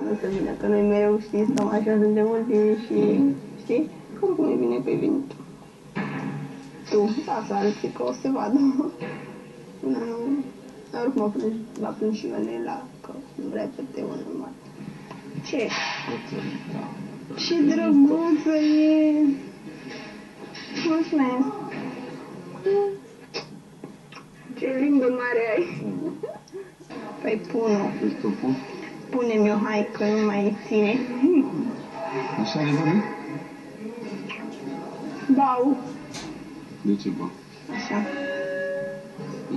Nu se vine, că noi mereu, știi, stăm așa de mult și, știi, oricum e bine că ai venit. Tu, lasă alții, că o să vadă. Oricum va plânge și Ionela, că repete unul mai. Ce? Ce drăguță e! Mulțumesc! Ce limbă mare ai! Păi pun-o. Pune-mi o, hai, că nu mai ține. Așa de bine? Bau. De ce bau? Așa.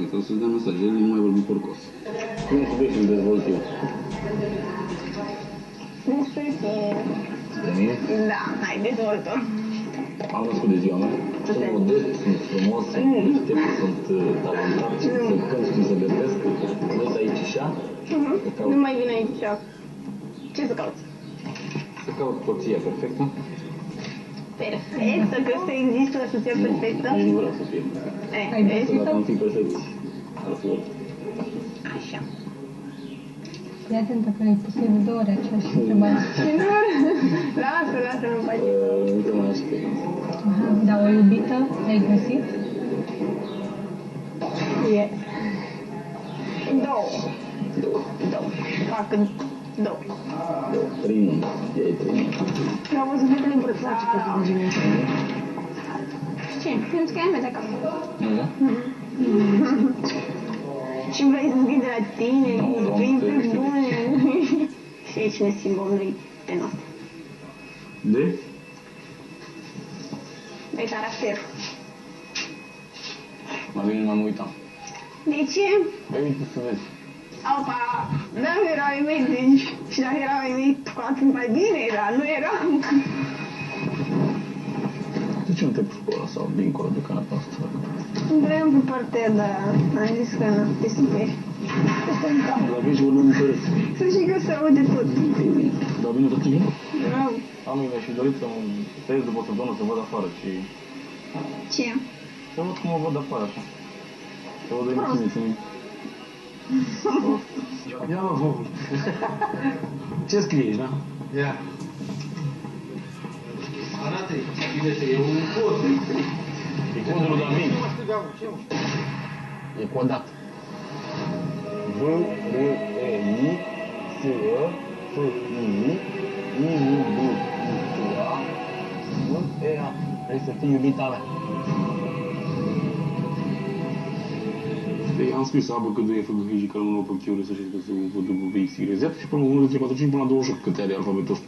E că o să-ți dea mesaj, el nu mai vorbi porcos. Cum trebuie să-mi dezvolt eu? Despre tine. Spre mine? Da, hai, dezvoltă. Am născut de ziua mea. Sunt modest, sunt frumos, sunt deștept, sunt talentat, să cânt, știu să gătesc. Vreți aici și așa? Nu mai vin aici. Ce să cauți? Să caut soția perfectă. Perfectă? Că să există o soție perfectă? Nici nu vreau să fie. Ai Să găsit-o? dacă am fi perfecți, ar fi oricum. Așa. Fii atentă că ai pus de 2 ori aceeași întrebare. Și nu... Lasă, nu-mi place. Încă mai aștept. Dar o iubită ai găsit? E. Două. Fac două. 3 luni. Ea e 3 luni. Eu am văzut fetele îmbrățate pe pagina. Ce? Pentru că e mea de acasă. Nu, da? Și vrei să scrii de la tine, scrii pe bune. Și aici ne simbolului de noastră. De? De caracter. Mai bine m-am uitat. De ce? Păi uite să vezi. Opa, dacă erau ai mei, deci, și dacă erau ai mei, cu atât mai bine era, nu eram. De ce nu te pui pe ăla sau dincolo de canapa asta? Vreau pe partea, dar am zis că nu te superi. La vezi vorbim în părăs. Să știi că se aude tot. Dar vine tot timpul? Vreau. Am și dorit să ies după săptămână să văd afară și... Ce? Să văd cum o văd afară așa. Să văd emisiune. Ia mă, vă. Ce scrie aici, da? Ia. Arată-i, bine să e un cod. E codul lui David. E codat. V, R, E, I, S, E, F, I, I, U, B, I, T, A, V, E, A. Vrei să fii iubita mea. Am scris abă că 2 făgă hiji, că nu pe chiure să știți că se văd după VX, Y, Z și până la 1, 3, 4, 5 până la 28 câte are alfabetul ăsta.